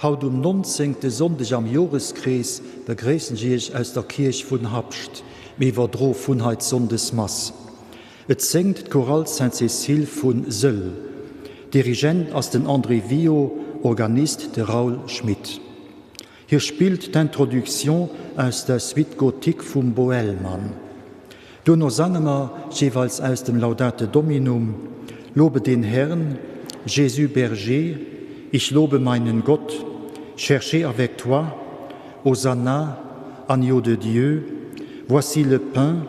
Haut 19. Sonntag am Joreskreis begrüßen Sie euch aus der Kirche von Habst, miwer dro vunheit Sondesmass. Et singt Choral Saint-Cécile von Söll. Dirigent aus den André Vio, Organist der Raoul Schmidt. Hier spielt d'Introduction aus der Suite Gothique vom Boelmann. Donno sangemer jeweils aus dem Laudate Dominum, lobe den Herrn, Jésus Berger, ich lobe meinen Gott, cherchez avec toi, Hosanna, Agneau de Dieu, voici le pain,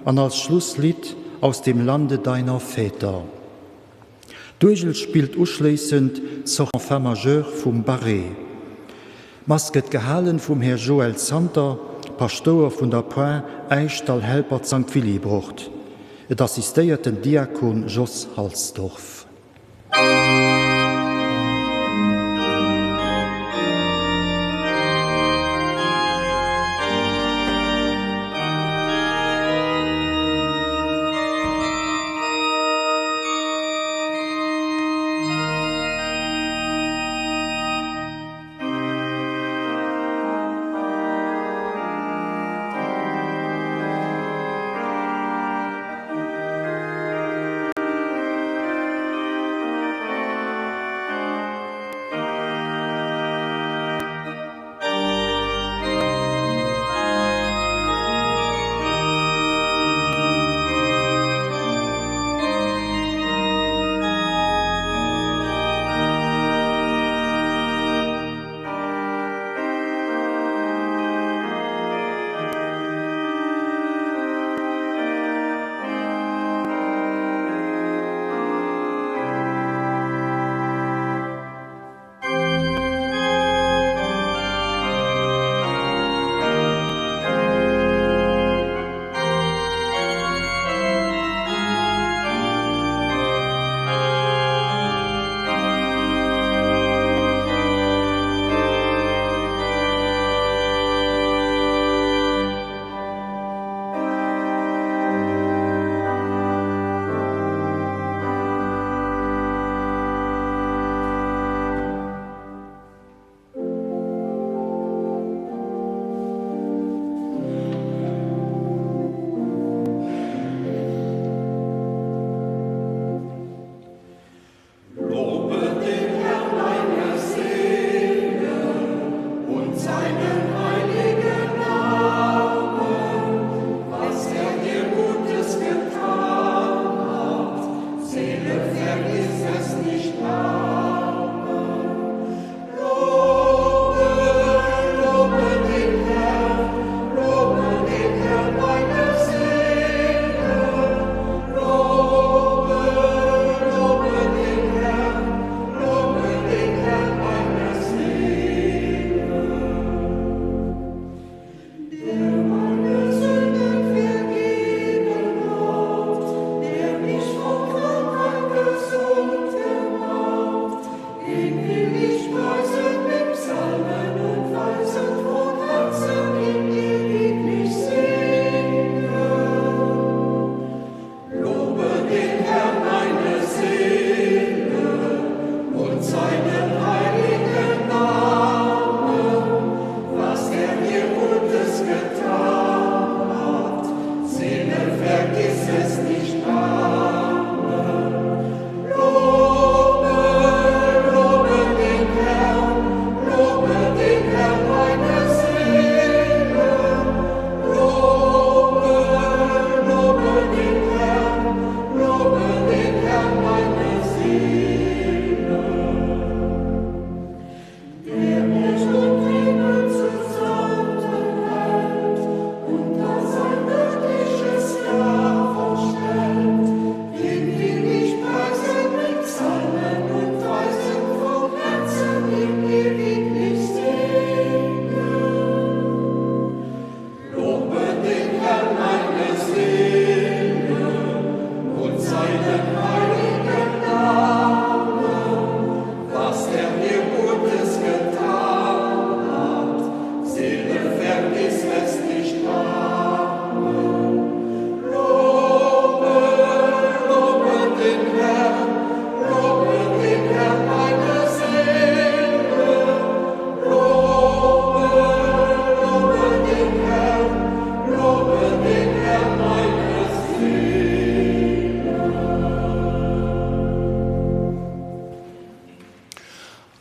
an als Schlusslied aus dem Lande deiner Väter. Duigel spielt uschließend zur Enfant majeur vom Barré. Masket gehalen vom Herr Joel Santer, Pastor von der Point Eichtal Helpert St. Willibrucht. Et assistiert den Diakon Jos Halsdorf.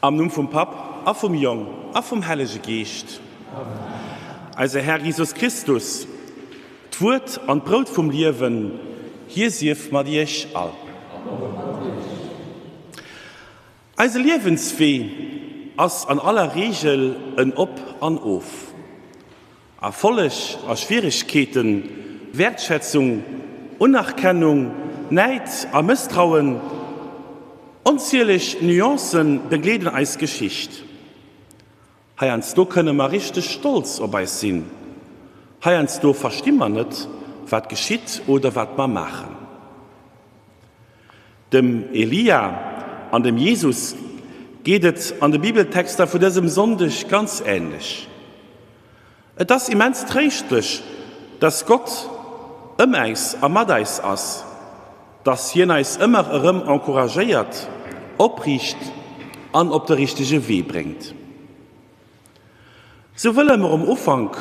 Am Namen vom Pap, a vom Jung, a vom Heilige Geist. Also Herr Jesus Christus, d'Wurt an Brot vom Leben, hier sief ma dich all. Also Lebensweh as an aller Regel ein Op an Of. Erfolg a Schwierigkeiten, Wertschätzung, Unerkennung, Neid a Misstrauen, unzählig Nuancen begleden als Geschicht. Heians du könne ma richtig stolz ob eis sinn. Heians du verstimmer net, wat geschieht oder wat ma machen. Dem Elia an dem Jesus geht es an den Bibeltexter von diesem Sonntag ganz ähnlich. Das ist immens tröstlich, dass Gott immer am Madeis ist, dass jenes immer encouragiert, opricht und auf den richtigen Weg bringt. So wollen wir am Anfang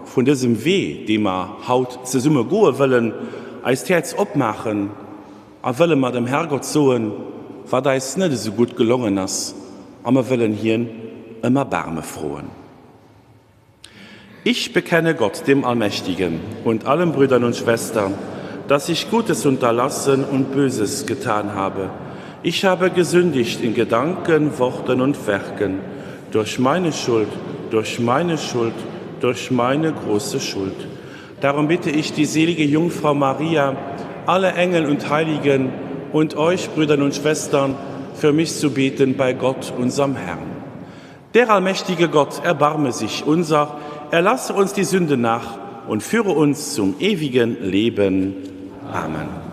von diesem Weg, den wir heute zusammen gehen wollen, als Herz abmachen und wollen wir dem Herrgott sagen, was uns nicht so gut gelungen ist, und wir wollen hier immer Barme frohen. Ich bekenne Gott, dem Allmächtigen, und allen Brüdern und Schwestern, dass ich Gutes unterlassen und Böses getan habe. Ich habe gesündigt in Gedanken, Worten und Werken, durch meine Schuld, durch meine Schuld, durch meine große Schuld. Darum bitte ich die selige Jungfrau Maria, alle Engel und Heiligen und euch, Brüdern und Schwestern, für mich zu beten bei Gott, unserem Herrn. Der allmächtige Gott erbarme sich unser, erlasse uns die Sünde nach und führe uns zum ewigen Leben. Amen.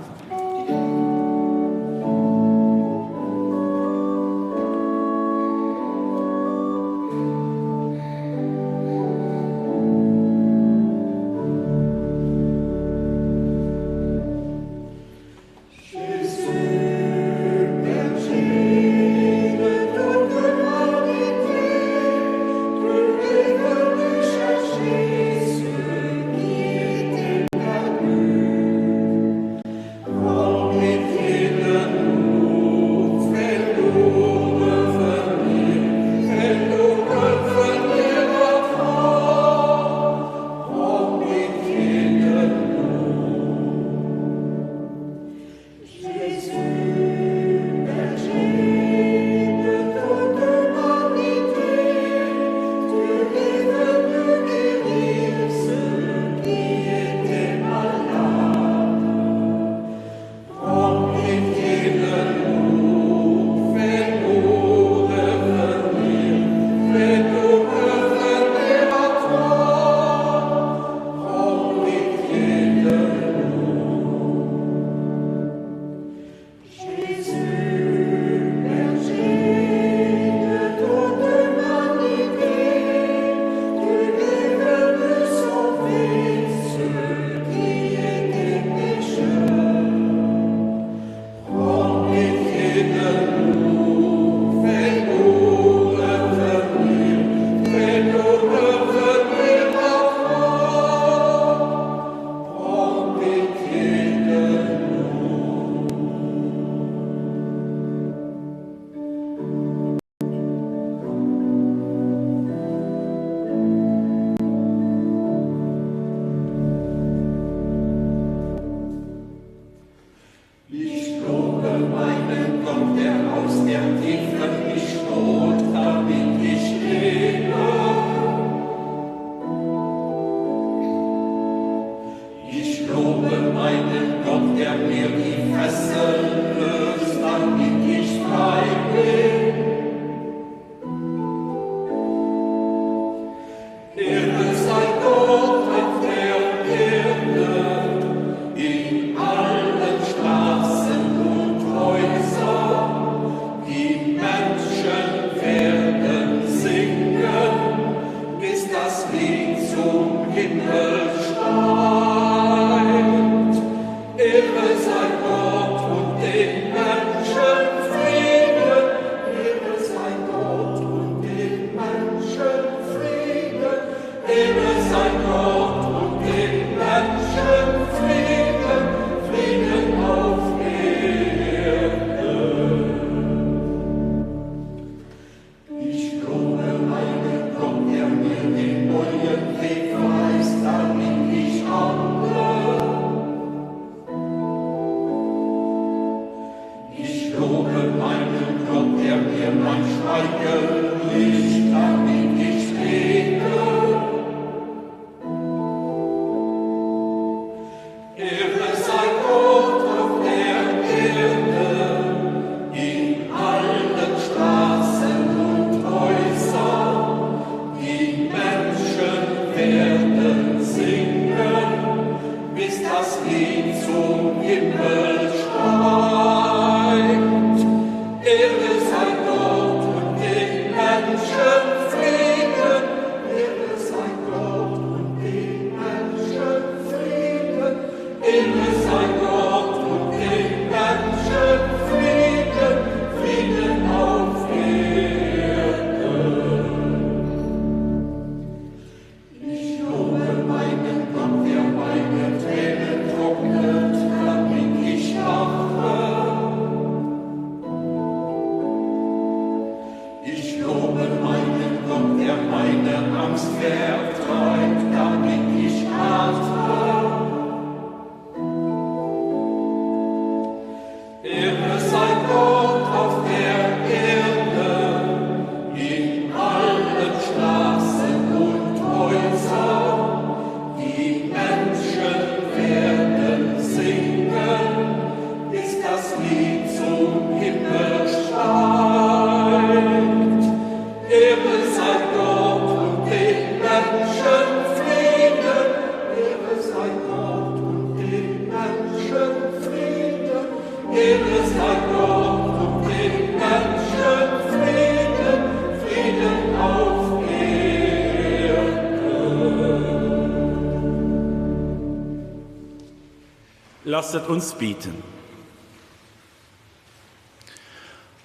Lasset uns beten.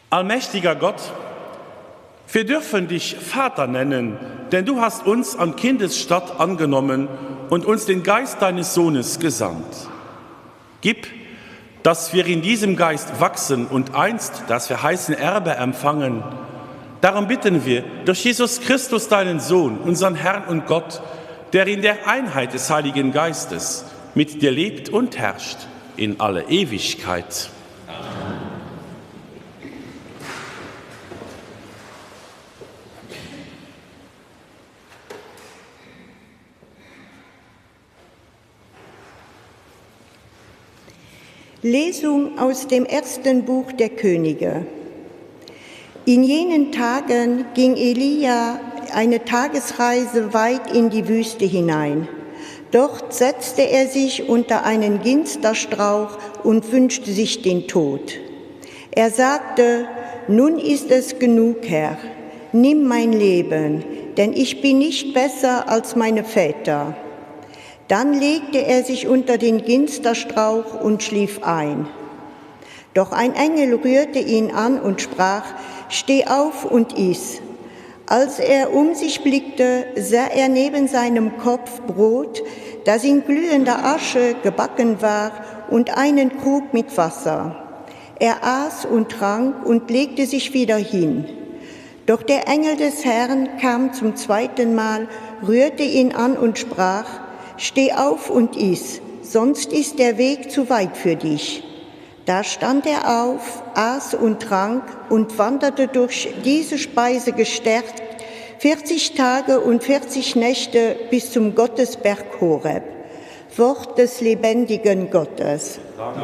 Allmächtiger Gott, wir dürfen dich Vater nennen, denn du hast uns an Kindesstatt angenommen und uns den Geist deines Sohnes gesandt. Gib, dass wir in diesem Geist wachsen und einst das verheißene Erbe empfangen. Darum bitten wir durch Jesus Christus, deinen Sohn, unseren Herrn und Gott, der in der Einheit des Heiligen Geistes mit dir lebt und herrscht in alle Ewigkeit. Lesung aus dem ersten Buch der Könige. In jenen Tagen ging Elia eine Tagesreise weit in die Wüste hinein. Dort setzte er sich unter einen Ginsterstrauch und wünschte sich den Tod. Er sagte: Nun ist es genug, Herr, nimm mein Leben, denn ich bin nicht besser als meine Väter. Dann legte er sich unter den Ginsterstrauch und schlief ein. Doch ein Engel rührte ihn an und sprach: Steh auf und iss. Als er um sich blickte, sah er neben seinem Kopf Brot, das in glühender Asche gebacken war, und einen Krug mit Wasser. Er aß und trank und legte sich wieder hin. Doch der Engel des Herrn kam zum zweiten Mal, rührte ihn an und sprach: Steh auf und iss, sonst ist der Weg zu weit für dich. Da stand er auf, aß und trank und wanderte durch diese Speise gestärkt 40 Tage und 40 Nächte bis zum Gottesberg Horeb. Wort des lebendigen Gottes. Danke.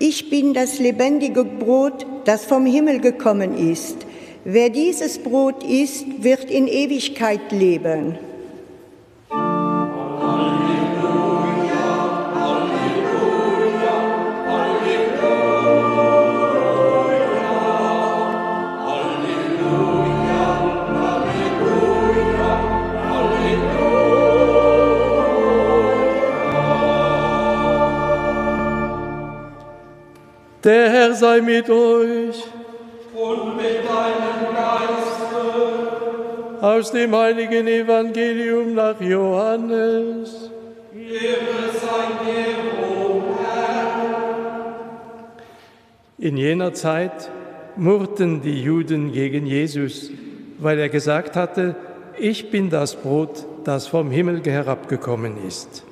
Ich bin das lebendige Brot, das vom Himmel gekommen ist. Wer dieses Brot isst, wird in Ewigkeit leben. Halleluja, Halleluja, Der Herr sei mit euch. Und mit deinem Geiste. Aus dem heiligen Evangelium nach Johannes. Ehre sei dir, o Herr. In jener Zeit murrten die Juden gegen Jesus, weil er gesagt hatte, ich bin das Brot, das vom Himmel herabgekommen ist.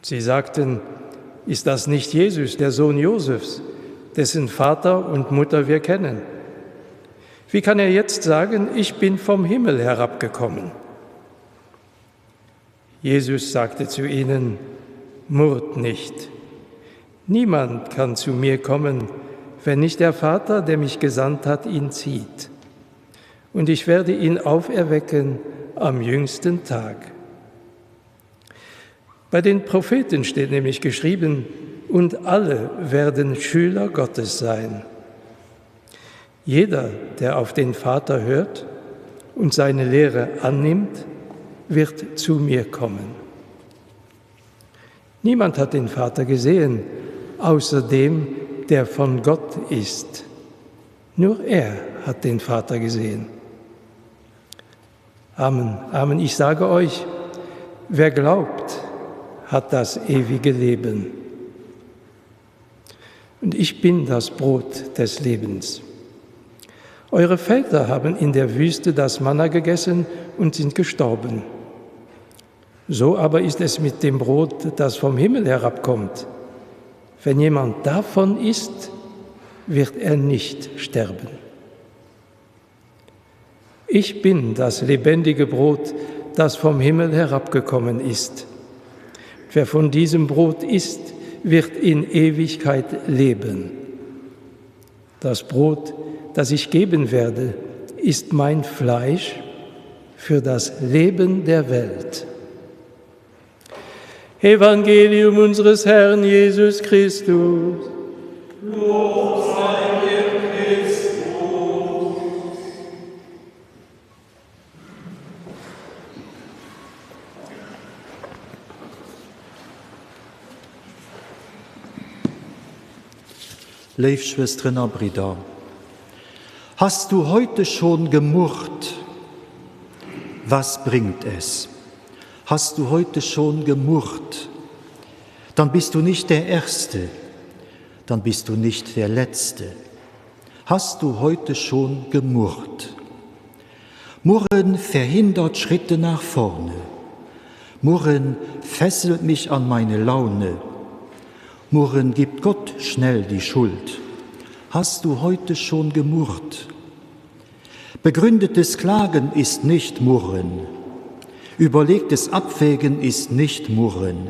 Sie sagten, ist das nicht Jesus, der Sohn Josefs, dessen Vater und Mutter wir kennen? Wie kann er jetzt sagen, ich bin vom Himmel herabgekommen? Jesus sagte zu ihnen, murrt nicht. Niemand kann zu mir kommen, wenn nicht der Vater, der mich gesandt hat, ihn zieht. Und ich werde ihn auferwecken am jüngsten Tag. Bei den Propheten steht nämlich geschrieben, und alle werden Schüler Gottes sein. Jeder, der auf den Vater hört und seine Lehre annimmt, wird zu mir kommen. Niemand hat den Vater gesehen, außer dem, der von Gott ist. Nur er hat den Vater gesehen. Amen, Amen. Ich sage euch, wer glaubt, hat das ewige Leben. Und ich bin das Brot des Lebens. Eure Väter haben in der Wüste das Manna gegessen und sind gestorben. So aber ist es mit dem Brot, das vom Himmel herabkommt. Wenn jemand davon isst, wird er nicht sterben. Ich bin das lebendige Brot, das vom Himmel herabgekommen ist. Wer von diesem Brot isst, wird in Ewigkeit leben. Das Brot, das ich geben werde, ist mein Fleisch für das Leben der Welt. Evangelium unseres Herrn Jesus Christus. Lob sei dir, Christus. Liebe Schwestern und Brüder, hast du heute schon gemurrt? Was bringt es? Hast du heute schon gemurrt? Dann bist du nicht der Erste, dann bist du nicht der Letzte. Hast du heute schon gemurrt? Murren verhindert Schritte nach vorne. Murren fesselt mich an meine Laune. Murren gibt Gott schnell die Schuld. Hast du heute schon gemurrt? Begründetes Klagen ist nicht Murren. Überlegtes Abwägen ist nicht Murren.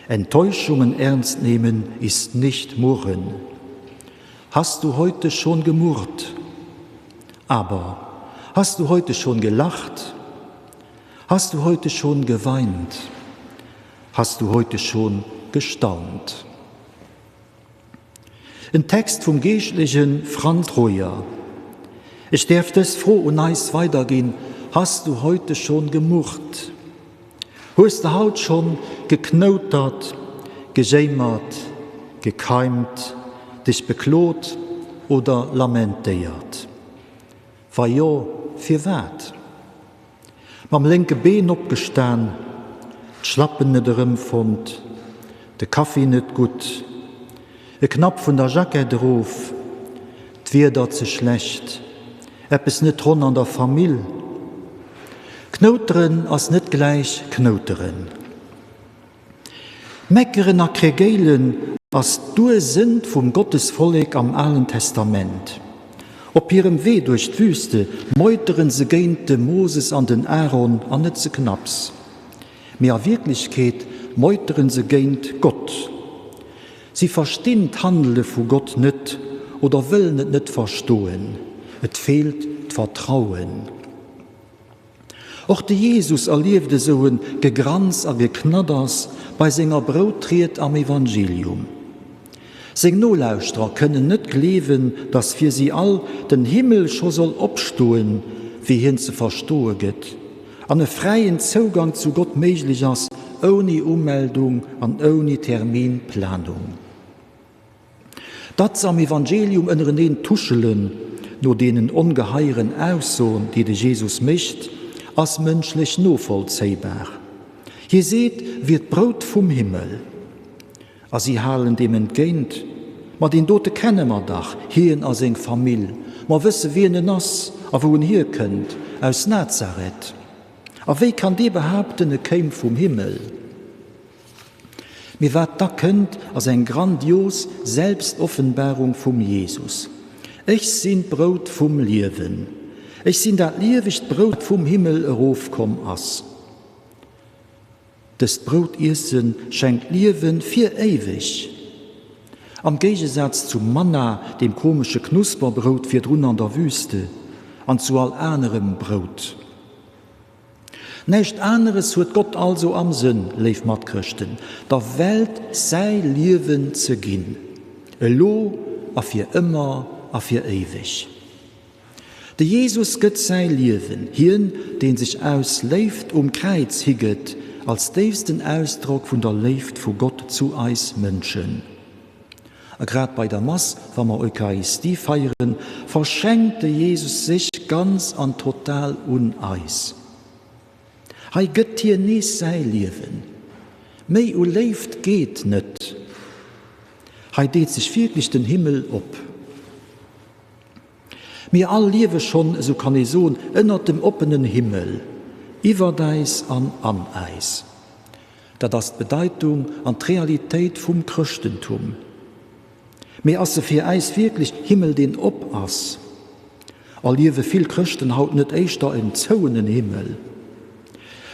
Enttäuschungen ernst nehmen ist nicht Murren. Hast du heute schon gemurrt? Aber hast du heute schon gelacht? Hast du heute schon geweint? Hast du heute schon gestaunt? Ein Text vom geistlichen Franz Troja. Ich darf das froh und nice weitergehen. Hast du heute schon gemurrt? Hast du Haut schon geknotert, geschämert, gekeimt, dich beklot oder lamentiert? War ja für wat? Mam linke Bein abgestan, die Schlappen nicht rumfund, der Kaffee nicht gut, ein Knapp von der Jacke drauf, die Wetter zu schlecht, etwas nicht rund an der Familie. Knoteren als nicht gleich Knoteren. Meckeren a Kregelen als du sind vom Gottesvolk am Alten Testament. Op ihrem Weh durch die Wüste meuteren sie gehnte Moses an den Aaron an net ze knapps. Mehr Wirklichkeit meuteren sie gehnt Gott. Sie verstehen die Handel von Gott nicht oder wollen es nicht verstehen. Es fehlt Vertrauen. Auch der Jesus erlebte so ein Gegranz a Geknadders bei seiner Brottriet am Evangelium. Seng Nolauster können nicht leben, dass für sie all den Himmel schon soll abstohlen, wie hin zu verstohe geht. An einen freien Zugang zu Gott möglich ist, ohne Ummeldung und ohne Terminplanung. Dat am Evangelium ënneren den Tuschelen, no denen ungeheiren Aussohn, die de Jesus mischt, as mënschlich novollzeihbar. Hier seht, wird Brot vom Himmel. As sie halen dem entgeint, ma den Dote kennen ma dach, hien as eng Famill, ma wisse wie en ass, a wo hier könnt, aus Nazareth. A wei kann die behaupten, käm vom Himmel? Mir wat da könnt as eng grandios Selbstoffenbarung vom Jesus. Ich sind Brot vom Liewen. Ich sind dat liewicht Brot vom Himmel erofkom ass. Das Brotessen schenkt Liewen für ewig. Am Gegensatz zu Manna, dem komische Knusperbrot für drun an der Wüste, an zu all anderem Brot. Nicht anderes wird Gott also am Sinn, leif mat Christen, der Welt sei Liewen zu ginn. Elo, a für immer, a für ewig. Der Jesus gëtt sei Liewen, hien, den sich ausleeft Kreuz higget, als tiefsten Ausdruck von der Leeft vor Gott zu eis Menschen. Grad bei der Mass, wenn wir Eucharistie feiern, verschenkte Jesus sich ganz an total uneis. Hei gëtt hier nie sei Liewen. Mei leeft geht net. Hei deet sich wirklich den Himmel op. Mir all liewe schon, so kann ich so, ënner dem offenen Himmel, iwwerdeis an Eis. Da das Bedeutung an die Realität vom Christentum. Mir asse für Eis wirklich Himmel den ob ass. All liewe viel Christen haut net eichter en zouenen Himmel.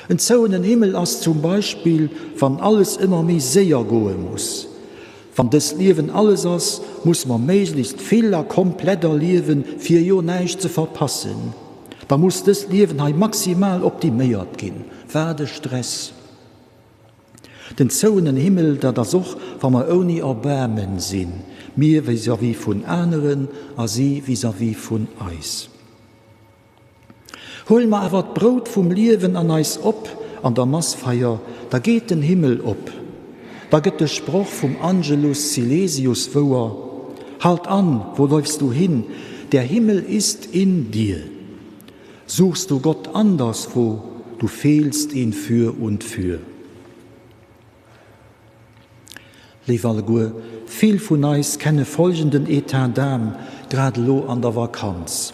En zouenen Himmel ass zum Beispiel, wann alles immer mehr sehr goe muss. Wann des Leben alles ass, muss man möglichst vieler kompletter Leben für jo nicht zu verpassen. Da muss das Leben maximal optimiert gehen. Werde Stress. Den zouenen Himmel, der das auch, wenn wir ohne Erbärmen sind, mir vis-à-vis von anderen, als sie vis-à-vis von Eis. Hol ma aber Brot vom Leben an Eis op, an der Massfeier, da geht den Himmel op. Da geht der Spruch vom Angelus Silesius vor: Halt an, wo läufst du hin? Der Himmel ist in dir. Suchst du Gott anderswo, du fehlst ihn für und für. Lieber Gur, viel von uns kennen folgenden Etat d'âme, gerade lo an der Vakanz.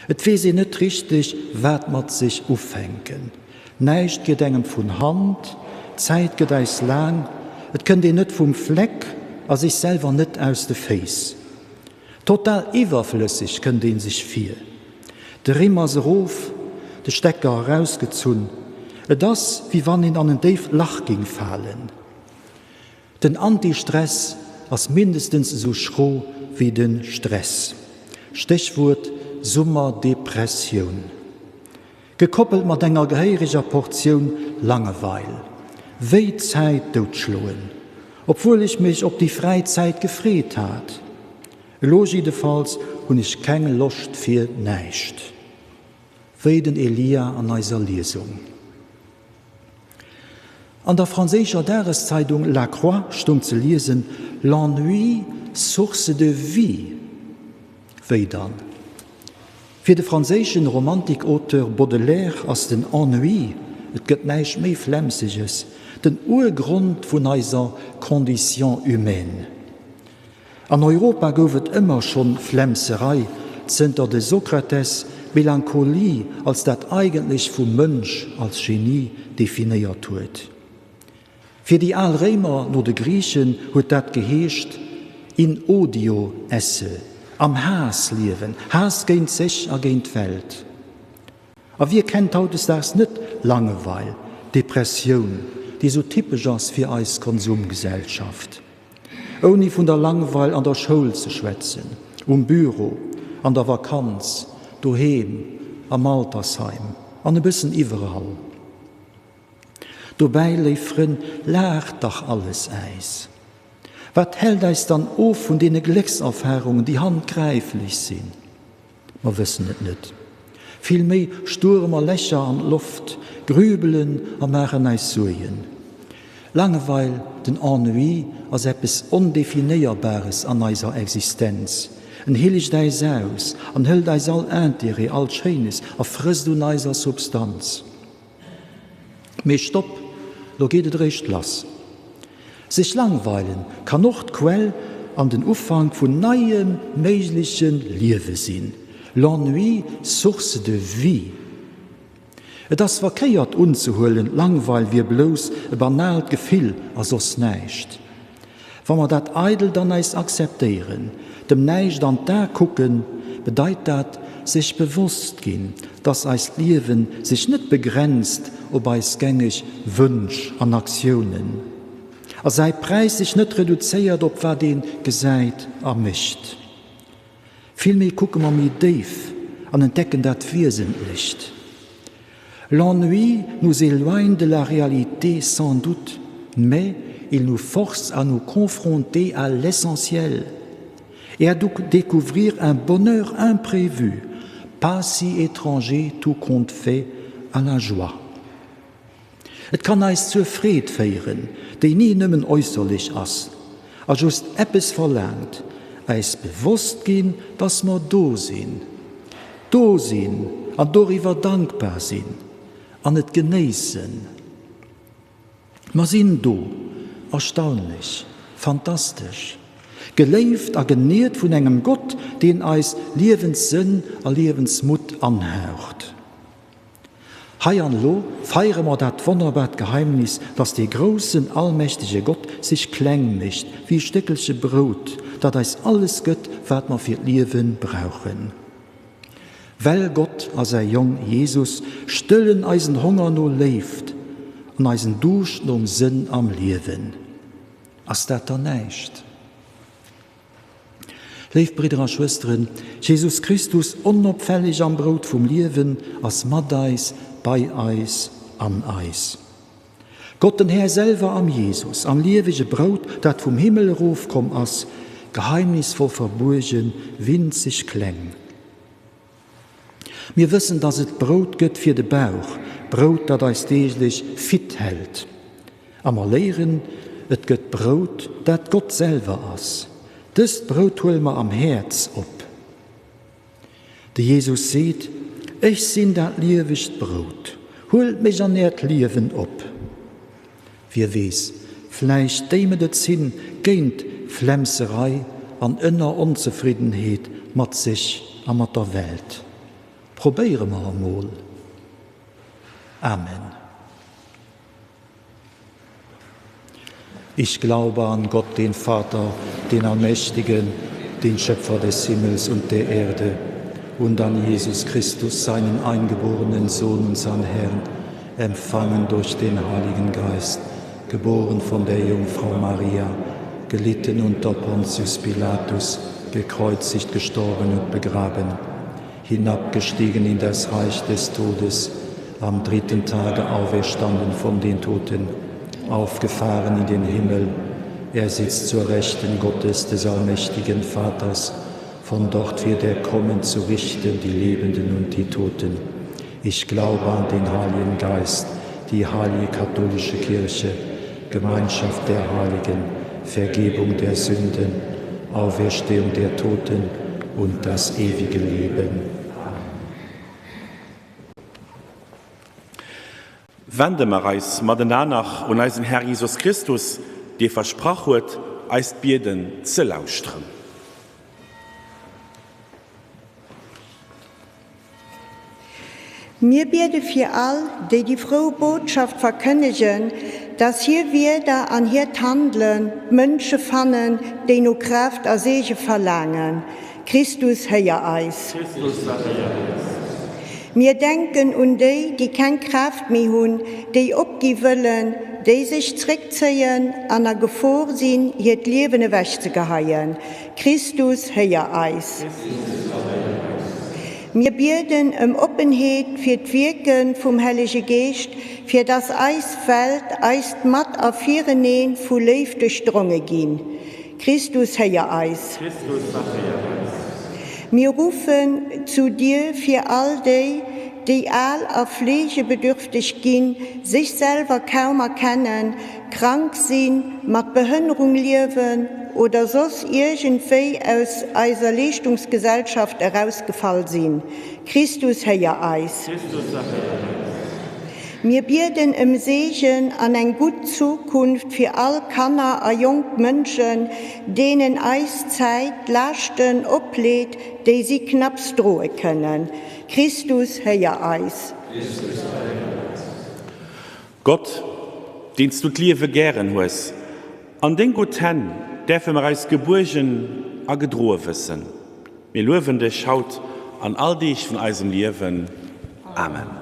Et weiß sie nicht richtig, wat mat sich aufhängen. Nicht gedenken von Hand, Zeit geht eis lang, et könnt ihr nicht vom Fleck, als ich selber nicht aus de Face. Total überflüssig könnt ihr sich viel. Der Rimmer se Ruf, der Stecker rausgezogen, das, wie wann ihn an den Dave Lach ging fallen. Den Antistress als mindestens so schroh wie den Stress. Stichwort Sommerdepression. Gekoppelt mit einer gehöriger Portion Langeweile. Weh Zeit totschlagen, obwohl ich mich auf die Freizeit gefreut hat. Logidefalls und ich keine Lust für nicht. Wie den Elia an dieser Lesung. An der französischen Jahreszeitung La Croix stand zu lesen: L'ennui, source de vie. Wie dann? Für den französischen Romantikautor Baudelaire als den Ennui, es gibt nichts mehr Flemsiges, den Urgrund von unserer Condition humaine. An Europa gab es immer schon Flemserei, Zenter de Sokrates, Melancholie als das eigentlich vom Mensch als Genie definiert wird. Für die Alrömer nur die Griechen hat das geheischt: in odio esse, am Hass leben, Hass gegen sich und gegen die Welt. Aber wir kennen heute das nicht Langeweile, Depression, die so typisch ist für uns Konsumgesellschaft. Ohne von der Langeweile an der Schule zu schwätzen, Büro, an der Vakanz, daheim, am Altersheim, an ein bisschen überall. Dabei liefern lacht doch alles eis. Was hält uns dann auf von den Glückserfahrungen, die handgreiflich sind? Wir wissen es nicht. Vielmehr stürmen wir Löcher an Luft, grübeln und machen uns Sorgen. Langeweil, den Ennui als etwas Undefinierbares an unserer Existenz. En hillig deis aus, an hëll deis all Ätere, all Scheines, a frisst du neiser Substanz. Me stopp, lo geht et recht lass. Sich langweilen kann noch d'Quell an den Ufang vun neiem méiglichen Liewe sinn. L'ennui, source de vie. Et ass verkeiert unzuhullen, langweil wie bloß e banalt Gefühl as os näicht. Wann man dat eidel dann eis akzeptieren, dem Neicht an da gucken, bedeit dat sich bewusst gin, dass eis Liewen sich net begrenzt ob eis gängig Wünsch an Aktionen. Er sei Preis sich net reduziert, ob wer den gesäit ermischt. Vielmehr gucken wir mir tief an entdecken dat Wesentlicht. L'ennui nous éloigne de la réalité sans doute, mais il nous force à nous confronter à l'essentiel et à découvrir un bonheur imprévu, pas si étranger tout compte fait à la joie. Et kann eis zur Fried feieren, die nie nimmen äußerlich ass, a just eppes verlangt, eis bewusst gehen, dass wir do sind, an doriwer dankbar sind, an et genießen. Wir sind do, erstaunlich, fantastisch, geleeft a genährt von engem Gott, den eis Lebenssinn a Lebensmut anhört. Hei an lo feiern wir dat wunderbare Geheimnis, dass der großen, allmächtige Gott sich klein mischt, wie Stückelche Brot, dat eis alles gött, wat wir für Leben brauchen. Weil Gott, als jung Jesus, stillen eisen Hunger no leeft, an eisen Dusch no Sinn am Leben. As dat nicht. Liebe Brüder und Schwestern, Jesus Christus unabfällig am Brot vom Leben, als mit Eis, bei Eis, an Eis. Gott den Herr selber am Jesus, am ewige Brot, dat vom Himmel raufkommt, als geheimnisvoll verborgen, winzig klein. Wir wissen, dass es Brot gibt für den Bauch, Brot, das uns täglich fit hält. Aber wir lehren, es gibt Brot, das Gott selber ist. Das Brot holen wir am Herz ab. Der Jesus sagt, ich bin das ewige Brot, holt mich an das Leben ab. Wer weiß, vielleicht dämmet es hin, gegen Flemserei an inner Unzufriedenheit mit sich und mit der Welt. Probieren wir einmal. Amen. Ich glaube an Gott, den Vater, den Allmächtigen, den Schöpfer des Himmels und der Erde, und an Jesus Christus, seinen eingeborenen Sohn, unseren Herrn, empfangen durch den Heiligen Geist, geboren von der Jungfrau Maria, gelitten unter Pontius Pilatus, gekreuzigt, gestorben und begraben, hinabgestiegen in das Reich des Todes, am dritten Tage auferstanden von den Toten, aufgefahren in den Himmel. Er sitzt zur Rechten Gottes des allmächtigen Vaters. Von dort wird er kommen, zu richten die Lebenden und die Toten. Ich glaube an den Heiligen Geist, die heilige katholische Kirche, Gemeinschaft der Heiligen, Vergebung der Sünden, Auferstehung der Toten und das ewige Leben. Wende wir uns miteinander und unseren Herr Jesus Christus, der versprochen hat, uns Beten zu lauschen. Wir beten für all, die frohe Botschaft verkündigen, dass hier wieder an hier handeln, Menschen fanden, die nur Kraft und Segen verlangen. Christus heia eis. Wir denken an die keine Kraft mehr haben, die abgeben wollen, die sich zurückziehen, an der Gefahr sind, ihr Leben wegzugeheien. Christus heia eis. Wir beten Offenheit für die Wirken vom Heiligen Geist, für das Eisfeld, eist matt auf ihren Nähen von Leif durchdrungen gehen. Christus heia eis. Wir rufen zu dir für all die all auf Pflege bedürftig gehen, sich selber kaum erkennen, krank sind, mit Behinderung leben oder sonst irgendwie aus einer Leistungsgesellschaft herausgefallen sind. Christus Herr Eis. Wir bitten im Segen an eine gute Zukunft für all Kanner und junge Menschen, denen Eiszeit Lasten oblädt, die sie knapp drohen können. Christus Herr Eis. Gott, den du die Liebe gern hast, an den Guten dürfen wir als geborgen und gedrohen wissen. Wir loben dich, schaut an all dich von unserem Leben. Amen.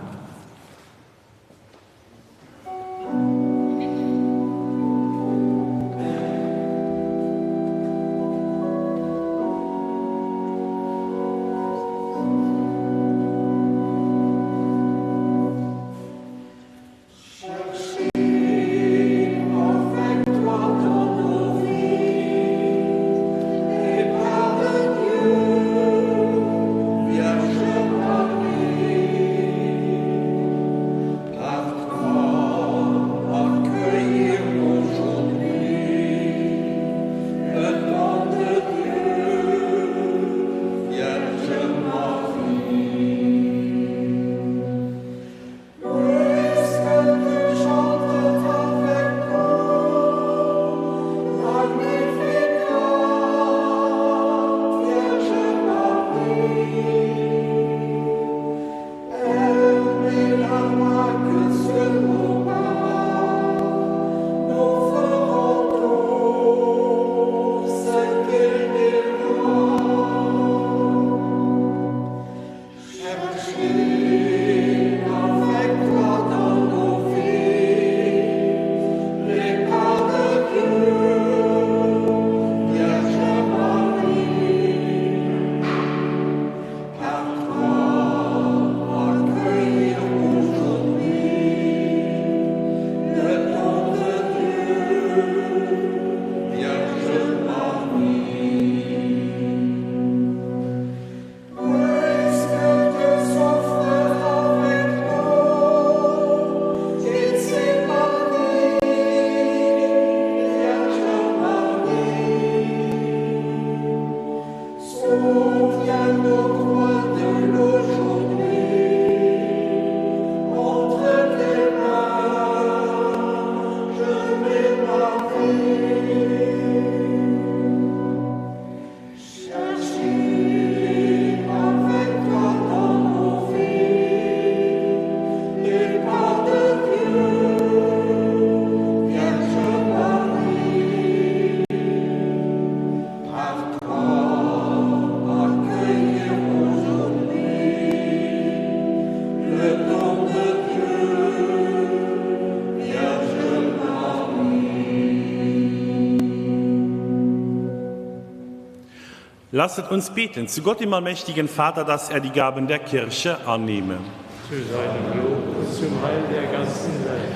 Lasset uns beten zu Gott, dem allmächtigen Vater, dass er die Gaben der Kirche annehme. Zu seinem Lob und zum Heil der ganzen Welt.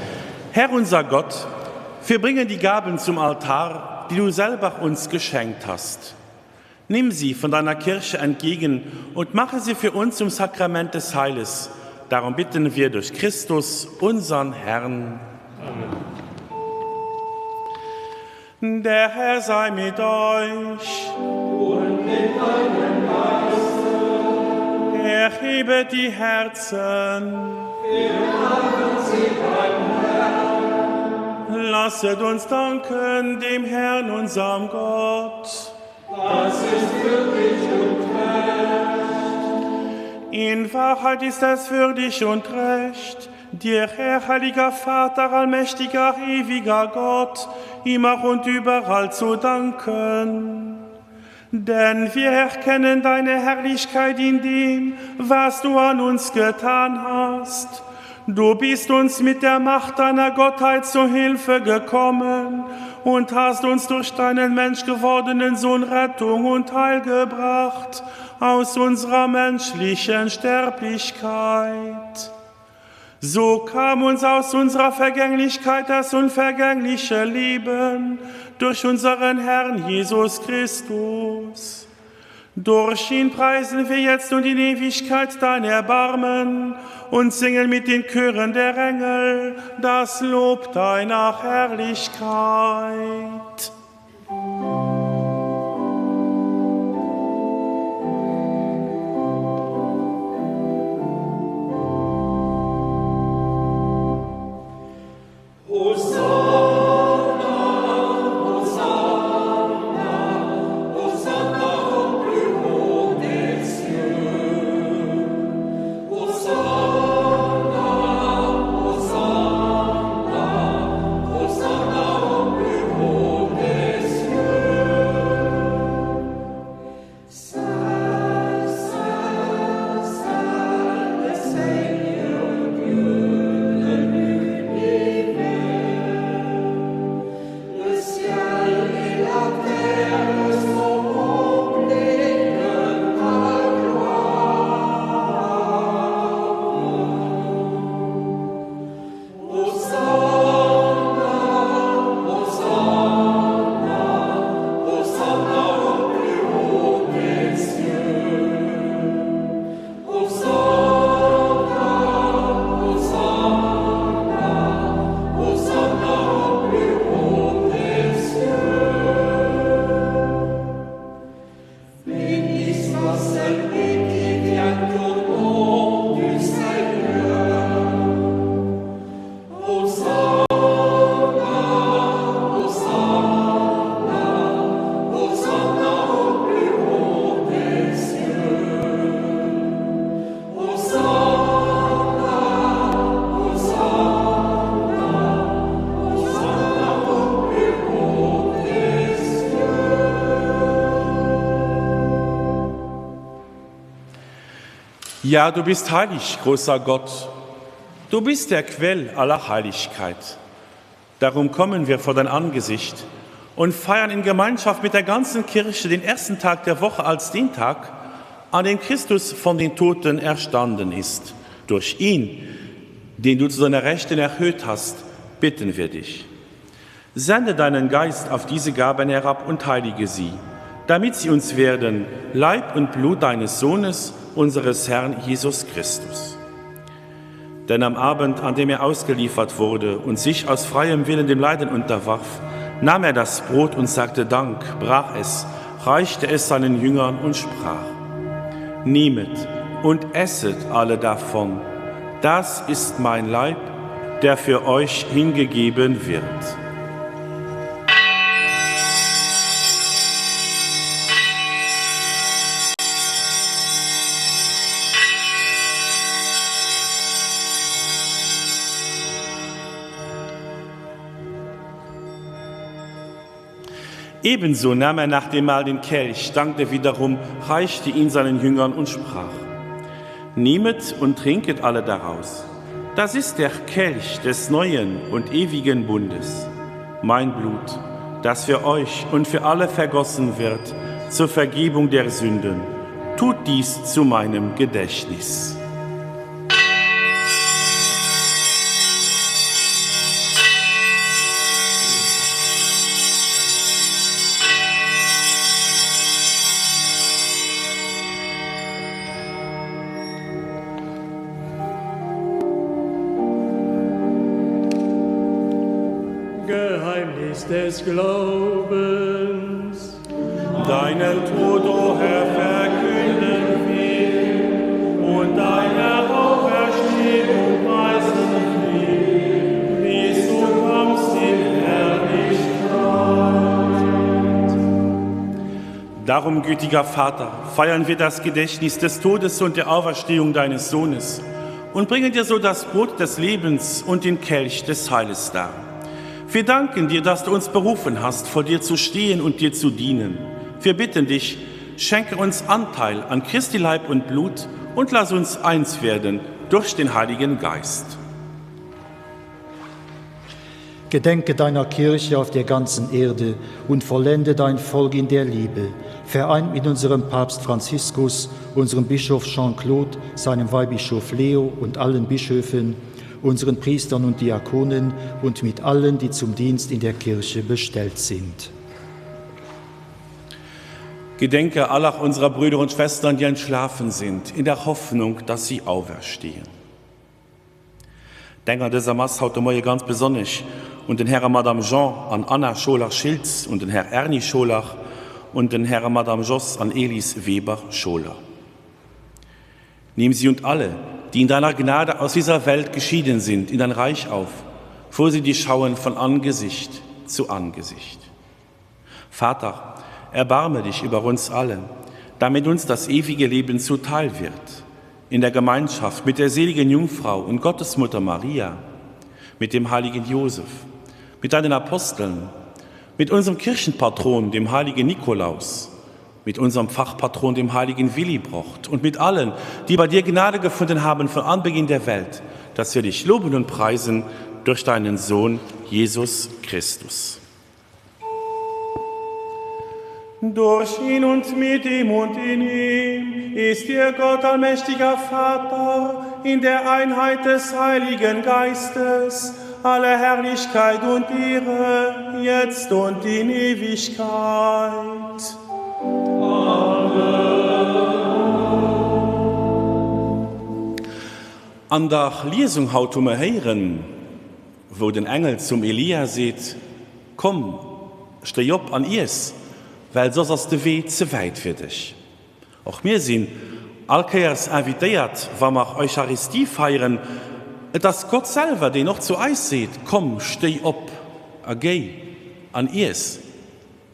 Herr unser Gott, wir bringen die Gaben zum Altar, die du selber uns geschenkt hast. Nimm sie von deiner Kirche entgegen und mache sie für uns zum Sakrament des Heiles. Darum bitten wir durch Christus, unseren Herrn. Amen. Der Herr sei mit euch. Und mit deinem Geiste. Erhebet die Herzen. Wir haben sie beim Herrn. Lasset uns danken dem Herrn, unserem Gott. Das ist würdig und recht. In Wahrheit ist es würdig und recht, dir, Herr, heiliger Vater, allmächtiger, ewiger Gott, immer und überall zu danken. Denn wir erkennen deine Herrlichkeit in dem, was du an uns getan hast. Du bist uns mit der Macht deiner Gottheit zu Hilfe gekommen und hast uns durch deinen menschgewordenen Sohn Rettung und Heil gebracht aus unserer menschlichen Sterblichkeit. So kam uns aus unserer Vergänglichkeit das unvergängliche Leben durch unseren Herrn Jesus Christus. Durch ihn preisen wir jetzt und in Ewigkeit dein Erbarmen und singen mit den Chören der Engel das Lob deiner Herrlichkeit. Ja, du bist heilig, großer Gott. Du bist der Quell aller Heiligkeit. Darum kommen wir vor dein Angesicht und feiern in Gemeinschaft mit der ganzen Kirche den ersten Tag der Woche als den Tag, an dem Christus von den Toten erstanden ist. Durch ihn, den du zu deiner Rechten erhöht hast, bitten wir dich. Sende deinen Geist auf diese Gaben herab und heilige sie, damit sie uns werden Leib und Blut deines Sohnes, unseres Herrn Jesus Christus. Denn am Abend, an dem er ausgeliefert wurde und sich aus freiem Willen dem Leiden unterwarf, nahm er das Brot und sagte Dank, brach es, reichte es seinen Jüngern und sprach: Nehmet und esset alle davon, das ist mein Leib, der für euch hingegeben wird. Ebenso nahm er nach dem Mahl den Kelch, dankte wiederum, reichte ihn seinen Jüngern und sprach: Nehmet und trinket alle daraus. Das ist der Kelch des neuen und ewigen Bundes, mein Blut, das für euch und für alle vergossen wird zur Vergebung der Sünden. Tut dies zu meinem Gedächtnis. Geheimnis des Glaubens. Deinen Tod, o Herr, verkünden wir, und deine Auferstehung preisen wir, bis du kommst in Herrlichkeit. Darum, gütiger Vater, feiern wir das Gedächtnis des Todes und der Auferstehung deines Sohnes und bringen dir so das Brot des Lebens und den Kelch des Heiles dar. Wir danken dir, dass du uns berufen hast, vor dir zu stehen und dir zu dienen. Wir bitten dich, schenke uns Anteil an Christi Leib und Blut und lass uns eins werden durch den Heiligen Geist. Gedenke deiner Kirche auf der ganzen Erde und vollende dein Volk in der Liebe, vereint mit unserem Papst Franziskus, unserem Bischof Jean-Claude, seinem Weihbischof Leo und allen Bischöfen, unseren Priestern und Diakonen und mit allen, die zum Dienst in der Kirche bestellt sind. Gedenke aller unserer Brüder und Schwestern, die entschlafen sind, in der Hoffnung, dass sie auferstehen. Denke an dieser Masse heute Morgen ganz besonders und den Herrn Madame Jean an Anna Scholach-Schilz und den Herrn Ernie Scholach und den Herrn Madame Joss an Elis Weber-Scholer. Nimm sie und alle, die in deiner Gnade aus dieser Welt geschieden sind, in dein Reich auf, vor sie dich schauen von Angesicht zu Angesicht. Vater, erbarme dich über uns alle, damit uns das ewige Leben zuteil wird, in der Gemeinschaft mit der seligen Jungfrau und Gottesmutter Maria, mit dem heiligen Josef, mit deinen Aposteln, mit unserem Kirchenpatron, dem heiligen Nikolaus, mit unserem Pfarrpatron, dem heiligen Willibrocht und mit allen, die bei dir Gnade gefunden haben von Anbeginn der Welt, dass wir dich loben und preisen durch deinen Sohn Jesus Christus. Durch ihn und mit ihm und in ihm ist dir Gott, allmächtiger Vater, in der Einheit des Heiligen Geistes, alle Herrlichkeit und Ehre, jetzt und in Ewigkeit. An der Lesung haut hören, wo den Engel zum Elia sagt, komm, steh op an ihrs, weil sonst ist der Weg zu weit für dich. Auch wir sind allkehrs invitiert, wenn wir Eucharistie feiern, dass Gott selber, der noch zu Eis sieht, komm, steh op, geh an ihrs,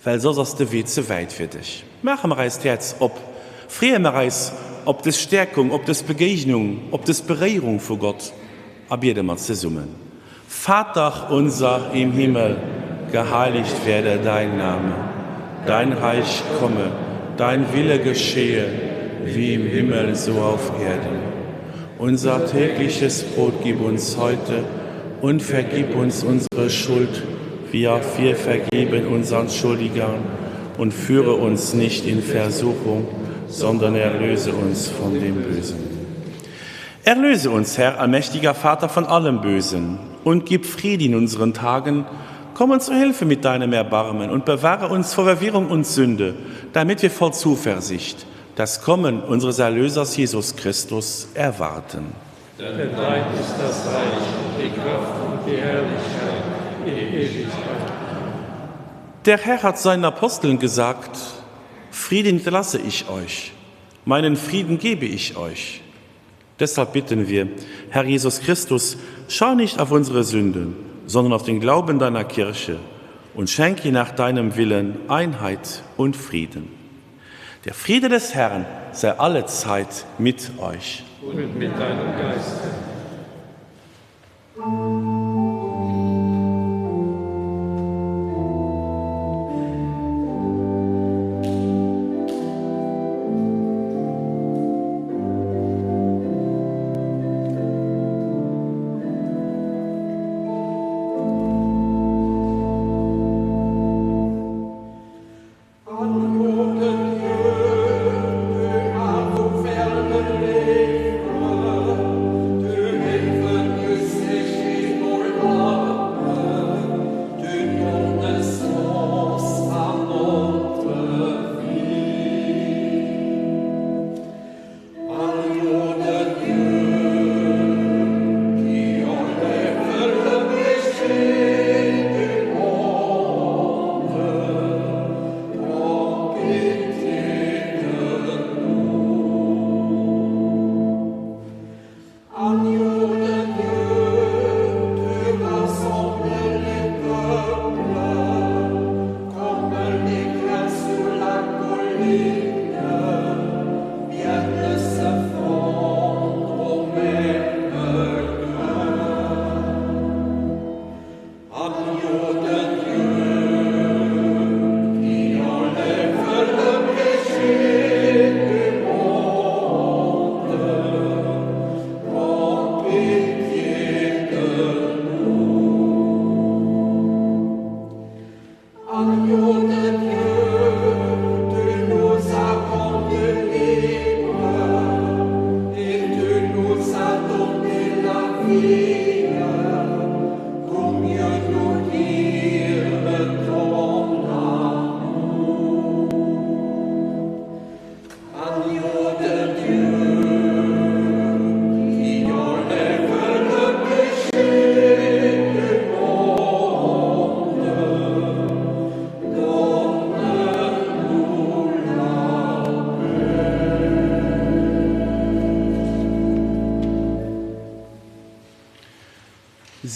weil sonst ist der Weg zu weit für dich. Machen wir es jetzt ob, freuen wir es ob das Stärkung, ob das Begegnung, ob das Berehrung vor Gott, ab jedem mal zusammen. Vater unser im Himmel, geheiligt werde dein Name, dein Reich komme, dein Wille geschehe, wie im Himmel so auf Erden. Unser tägliches Brot gib uns heute und vergib uns unsere Schuld, wie auch wir vergeben unseren Schuldigern, und führe uns nicht in Versuchung, sondern erlöse uns von dem Bösen. Erlöse uns, Herr, allmächtiger Vater, von allem Bösen und gib Frieden in unseren Tagen. Komm uns zu Hilfe mit deinem Erbarmen und bewahre uns vor Verwirrung und Sünde, damit wir voll Zuversicht das Kommen unseres Erlösers Jesus Christus erwarten. Denn dein ist das Reich, die Kraft und die Herrlichkeit in Ewigkeit. Der Herr hat seinen Aposteln gesagt, Frieden hinterlasse ich euch, meinen Frieden gebe ich euch. Deshalb bitten wir, Herr Jesus Christus, schau nicht auf unsere Sünden, sondern auf den Glauben deiner Kirche und schenke nach deinem Willen Einheit und Frieden. Der Friede des Herrn sei allezeit mit euch. Und mit deinem Geiste.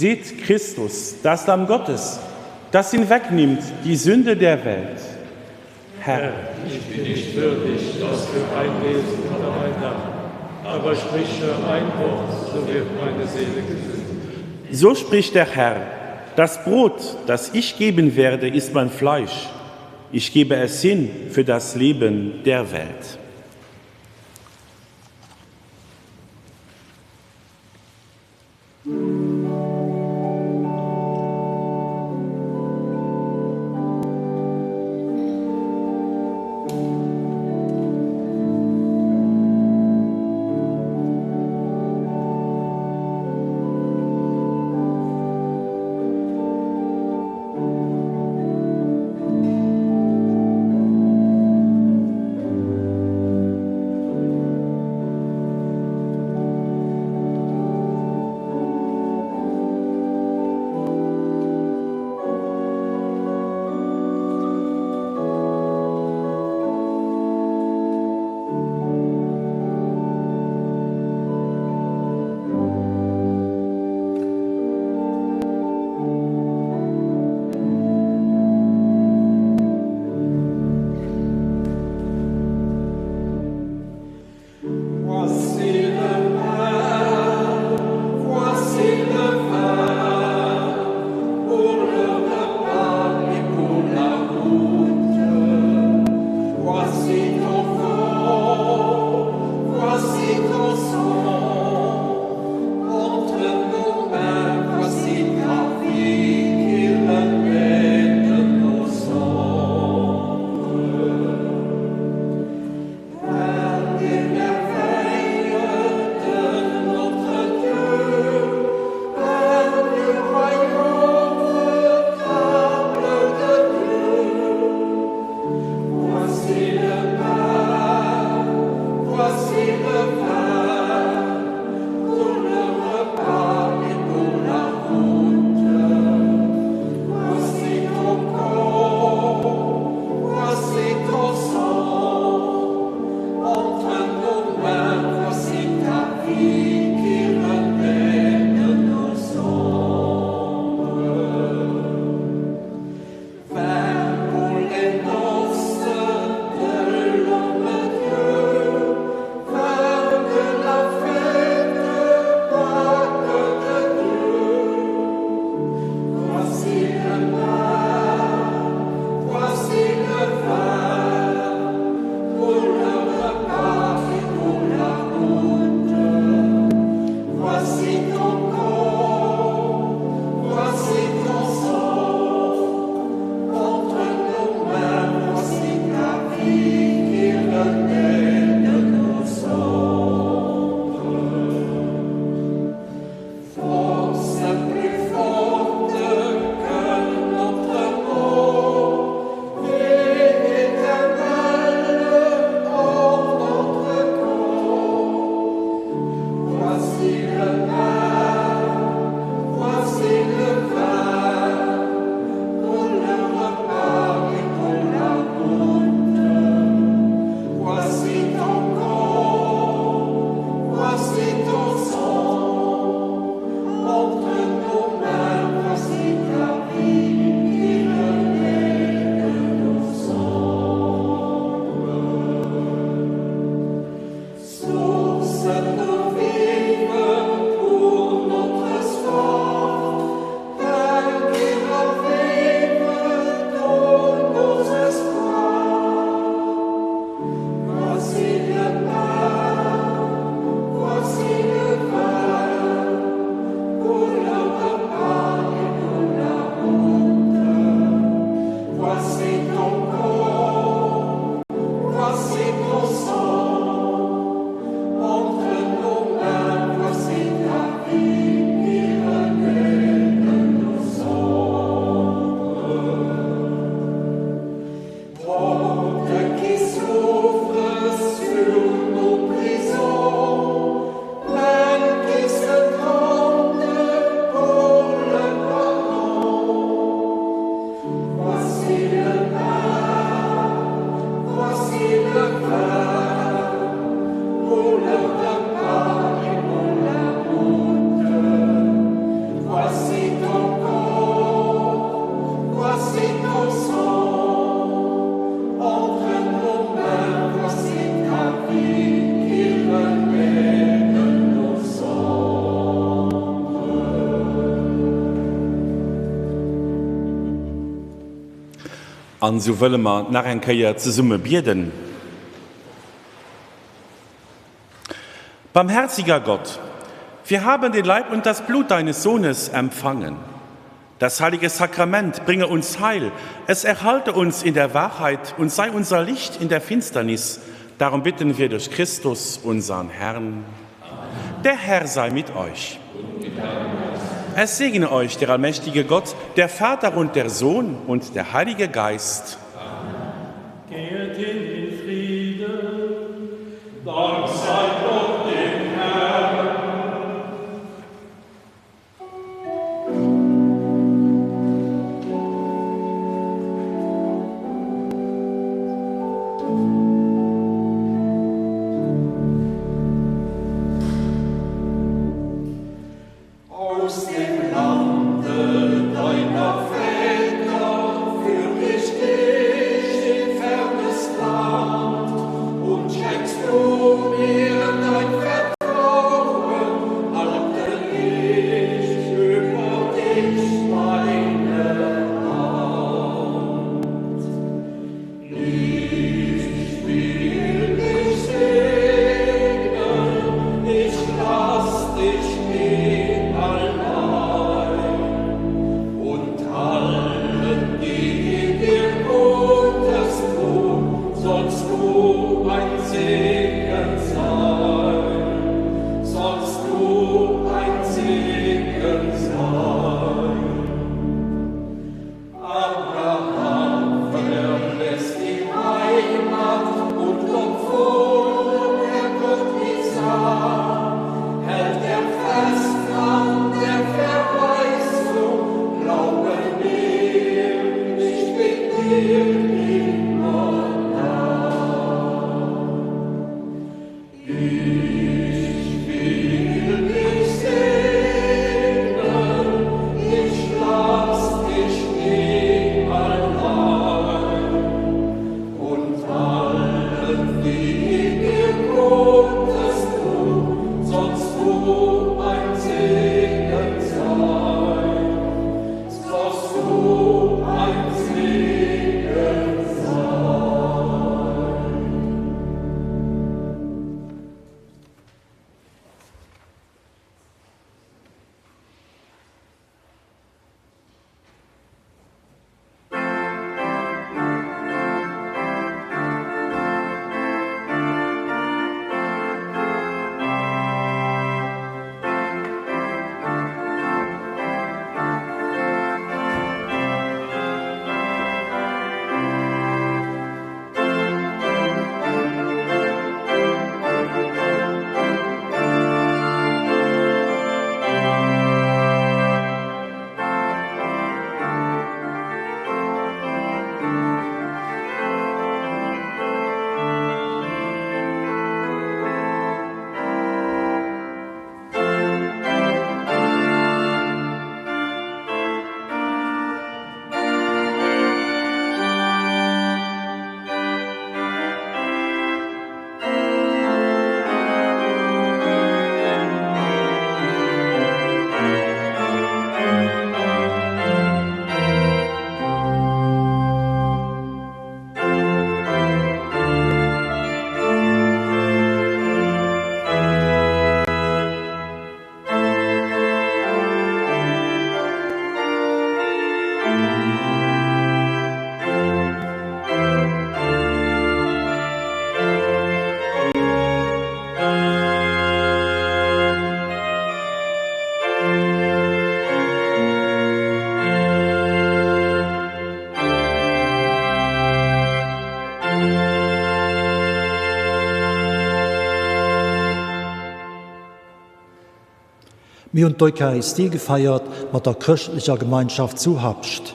Seht Christus, das Lamm Gottes, das hinwegnimmt die Sünde der Welt. Herr, Ich bin nicht würdig, dass du einlesen unter mein Dach, aber sprich nur ein Wort, so wird meine Seele gesund. So spricht der Herr: Das Brot, das ich geben werde, ist mein Fleisch. Ich gebe es hin für das Leben der Welt. Und so wollen wir nach ein Keier zusammen beten. Barmherziger Gott, wir haben den Leib und das Blut deines Sohnes empfangen. Das heilige Sakrament bringe uns Heil, es erhalte uns in der Wahrheit und sei unser Licht in der Finsternis. Darum bitten wir durch Christus, unseren Herrn. Der Herr sei mit euch. Es segne euch der allmächtige Gott, der Vater und der Sohn und der Heilige Geist. Geht in Frieden, Dank sei Gott dem Herrn. Aus dem Lande deiner Väter führ ich dich in fernes Land und schenkst du mir dein Vertrauen, halte ich über dich meine Hand. Ich will dich segnen, ich lass dich nicht allein. Und allen, die dir Gutes tun, sollst du ein Segen sein. Sollst du ein Segen sein. Abraham verlässt die Heimat und obwohl er Gott nicht sah, hält er fest an der Verheißung, glaube mir, ich bin dir immer nah. Ich will dich segnen, ich lass dich nie allein. Und allen, die dir Gutes tun, sollst du ein Segen sein. Sollst du ein Segen sein. Wir und d'Eucharistie gefeiert mit der christlicher Gemeinschaft zu Habst.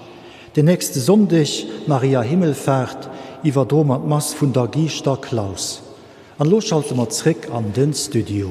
Den nächsten Sonntag, Maria Himmelfahrt, iwwer Dom und Mass von der Giester Klaus. An los schalten wir zurück an den Studio.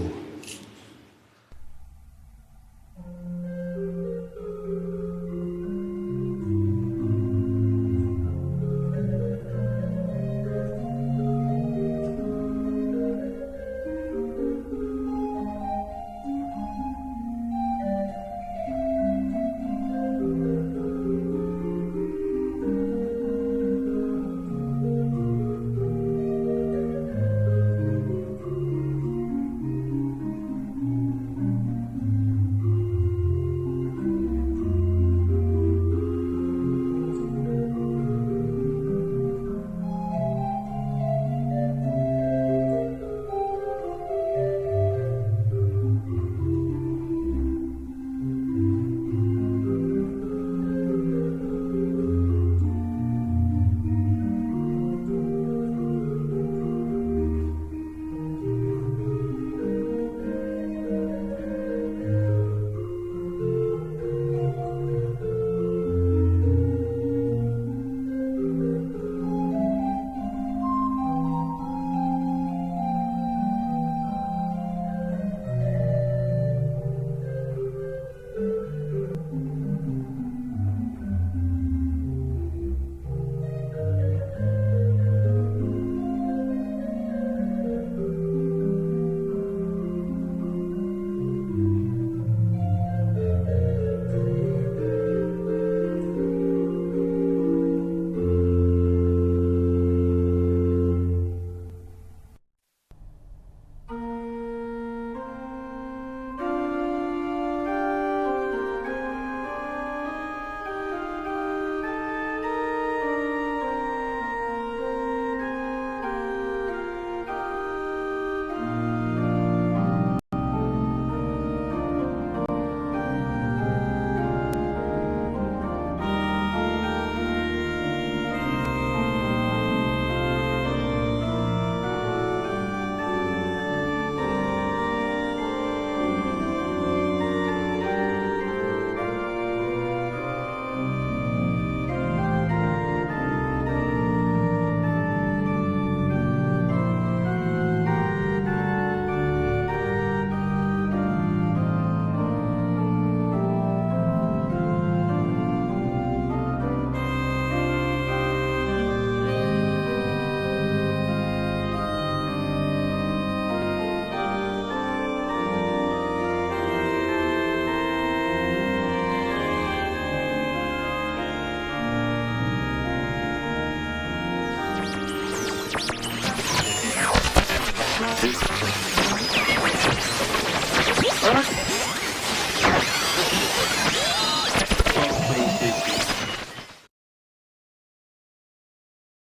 Tschüss.